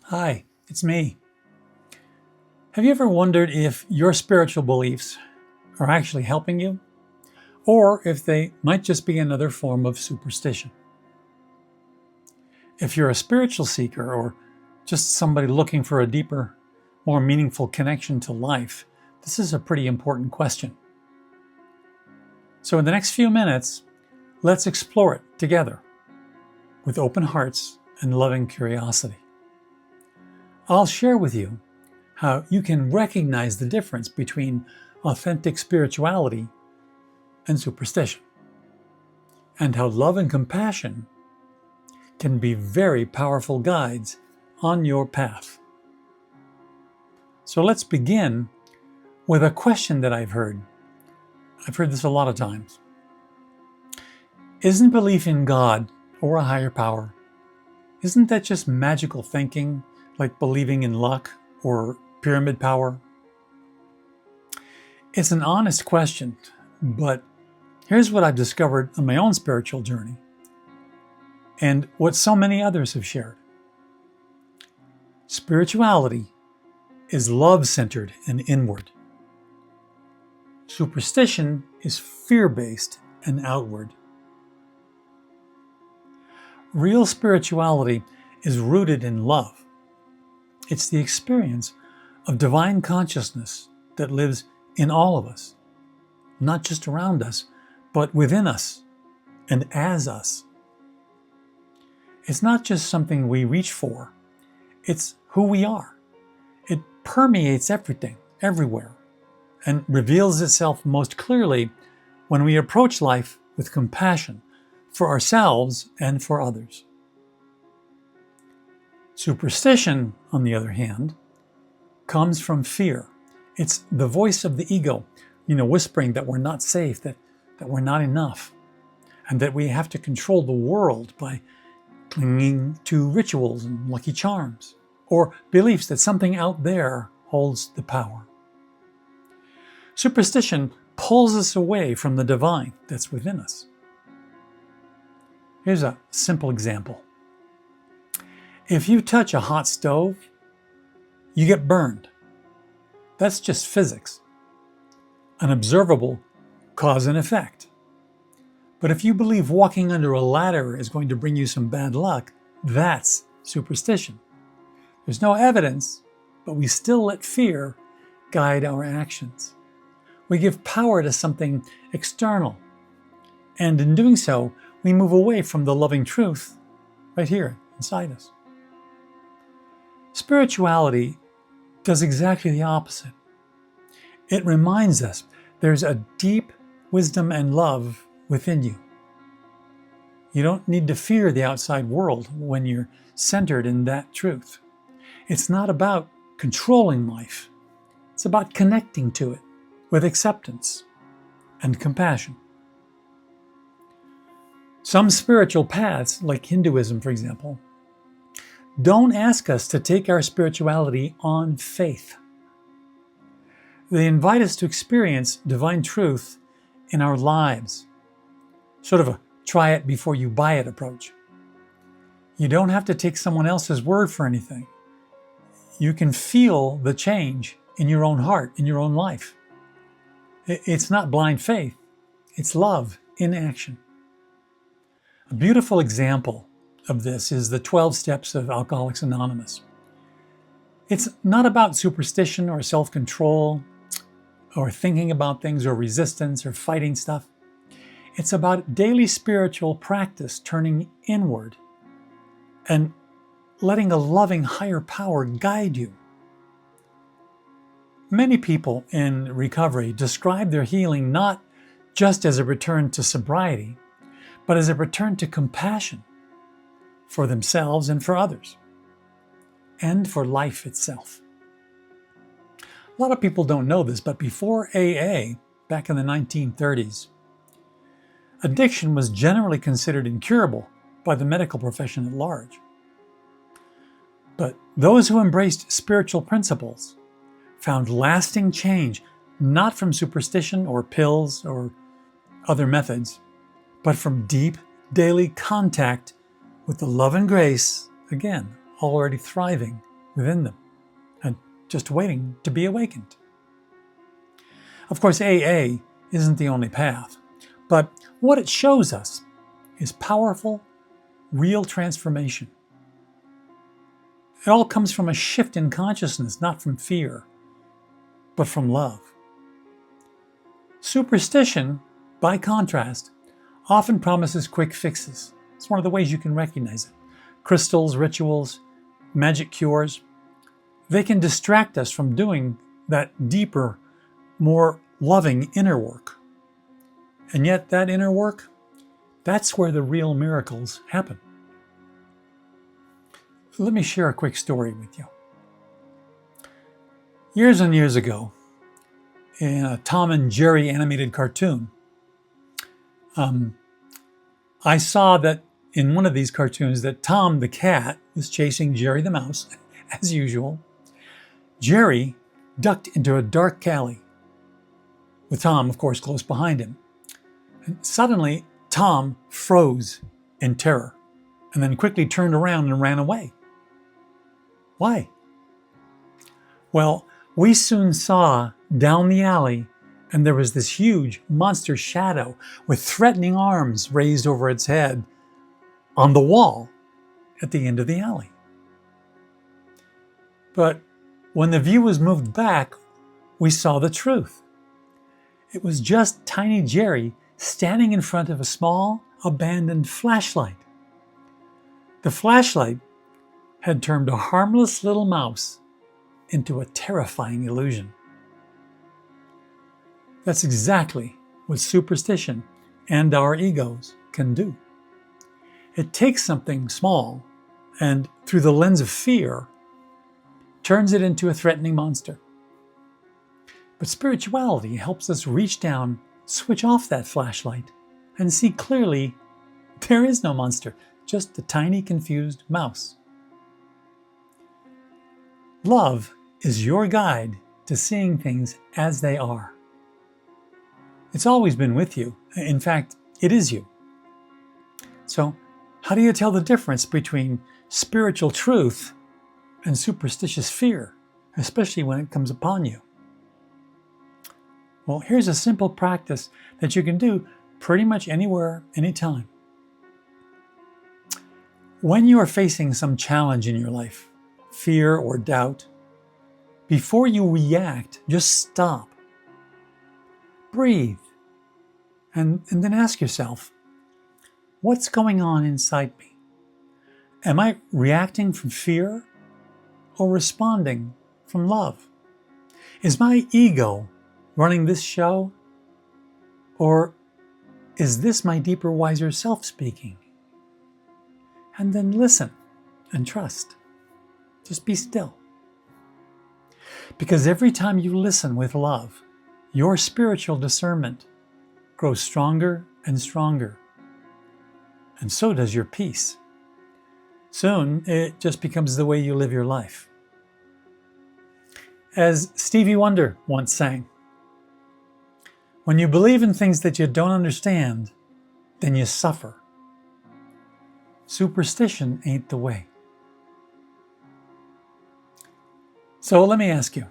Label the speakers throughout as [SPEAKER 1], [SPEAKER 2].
[SPEAKER 1] Hi, it's me. Have you ever wondered if your spiritual beliefs are actually helping you, or if they might just be another form of superstition? If you're a spiritual seeker or just somebody looking for a deeper, more meaningful connection to life, this is a pretty important question. So in the next few minutes, let's explore it together with open hearts and loving curiosity. I'll share with you how you can recognize the difference between authentic spirituality and superstition, and how love and compassion can be very powerful guides on your path. So let's begin with a question that I've heard. I've heard this a lot of times. Isn't belief in God or a higher power, isn't that just magical thinking, like believing in luck or pyramid power? It's an honest question, but here's what I've discovered on my own spiritual journey and what so many others have shared. Spirituality is love-centered and inward. Superstition is fear-based and outward. Real spirituality is rooted in love. It's the experience of divine consciousness that lives in all of us, not just around us, but within us and as us. It's not just something we reach for, it's who we are. It permeates everything, everywhere, and reveals itself most clearly when we approach life with compassion for ourselves and for others. Superstition, on the other hand, comes from fear. It's the voice of the ego, whispering that we're not safe, that we're not enough, and that we have to control the world by clinging to rituals and lucky charms, or beliefs that something out there holds the power. Superstition pulls us away from the divine that's within us. Here's a simple example. If you touch a hot stove, you get burned. That's just physics, an observable cause and effect. But if you believe walking under a ladder is going to bring you some bad luck, that's superstition. There's no evidence, but we still let fear guide our actions. We give power to something external, and in doing so, we move away from the loving truth right here inside us. Spirituality does exactly the opposite. It reminds us there's a deep wisdom and love within you. You don't need to fear the outside world when you're centered in that truth. It's not about controlling life. It's about connecting to it with acceptance and compassion. Some spiritual paths, like Hinduism, for example, don't ask us to take our spirituality on faith. They invite us to experience divine truth in our lives, sort of a try it before you buy it approach. You don't have to take someone else's word for anything. You can feel the change in your own heart, in your own life. It's not blind faith, it's love in action. A beautiful example of this is the 12 steps of Alcoholics Anonymous. It's not about superstition or self-control or thinking about things or resistance or fighting stuff. It's about daily spiritual practice turning inward and letting a loving higher power guide you. Many people in recovery describe their healing not just as a return to sobriety, but as a return to compassion for themselves and for others, and for life itself. A lot of people don't know this, but before AA, back in the 1930s, addiction was generally considered incurable by the medical profession at large. But those who embraced spiritual principles found lasting change, not from superstition or pills or other methods, but from deep daily contact with the love and grace, again, already thriving within them and just waiting to be awakened. Of course, AA isn't the only path, but what it shows us is powerful, real transformation. It all comes from a shift in consciousness, not from fear, but from love. Superstition, by contrast, often promises quick fixes. It's one of the ways you can recognize it. Crystals, rituals, magic cures, they can distract us from doing that deeper, more loving inner work. And yet that inner work, that's where the real miracles happen. Let me share a quick story with you. Years and years ago, in a Tom and Jerry animated cartoon, I saw that in one of these cartoons that Tom the cat was chasing Jerry the mouse, as usual. Jerry ducked into a dark alley, with Tom, of course, close behind him. And suddenly, Tom froze in terror and then quickly turned around and ran away. Why? Well, we soon saw down the alley, and there was this huge monster shadow with threatening arms raised over its head on the wall at the end of the alley. But when the view was moved back, we saw the truth. It was just Tiny Jerry standing in front of a small, abandoned flashlight. The flashlight had turned a harmless little mouse into a terrifying illusion. That's exactly what superstition and our egos can do. It takes something small and, through the lens of fear, turns it into a threatening monster. But spirituality helps us reach down, switch off that flashlight, and see clearly there is no monster, just a tiny, confused mouse. Love is your guide to seeing things as they are. It's always been with you. In fact, it is you. So, how do you tell the difference between spiritual truth and superstitious fear, especially when it comes upon you? Well, here's a simple practice that you can do pretty much anywhere, anytime. When you are facing some challenge in your life, fear or doubt, before you react, just stop. Breathe. And then ask yourself, what's going on inside me? Am I reacting from fear or responding from love? Is my ego running this show? Or is this my deeper, wiser self speaking? And then listen and trust. Just be still. Because every time you listen with love, your spiritual discernment grows stronger and stronger. And so does your peace. Soon, it just becomes the way you live your life. As Stevie Wonder once sang, when you believe in things that you don't understand, then you suffer. Superstition ain't the way. So let me ask you,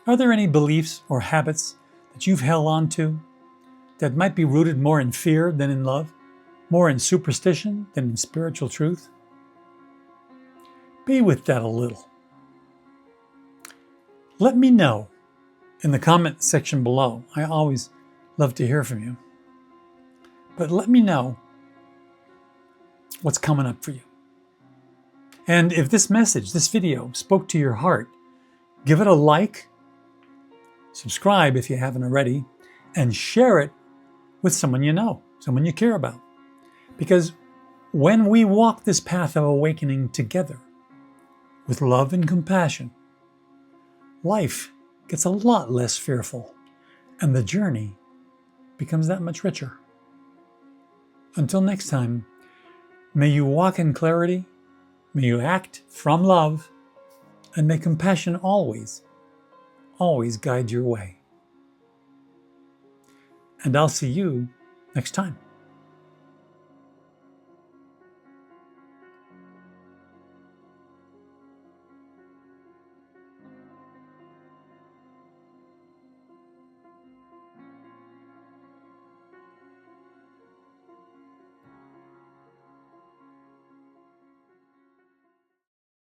[SPEAKER 1] are there any beliefs or habits that you've held on to that might be rooted more in fear than in love, more in superstition than in spiritual truth? Be with that a little. Let me know in the comment section below. I always love to hear from you. But let me know what's coming up for you. And if this message, this video, spoke to your heart, give it a like, subscribe if you haven't already, and share it with someone you know, someone you care about. Because when we walk this path of awakening together, with love and compassion, life gets a lot less fearful, and the journey becomes that much richer. Until next time, may you walk in clarity, may you act from love, and may compassion always, always guide your way. And I'll see you next time.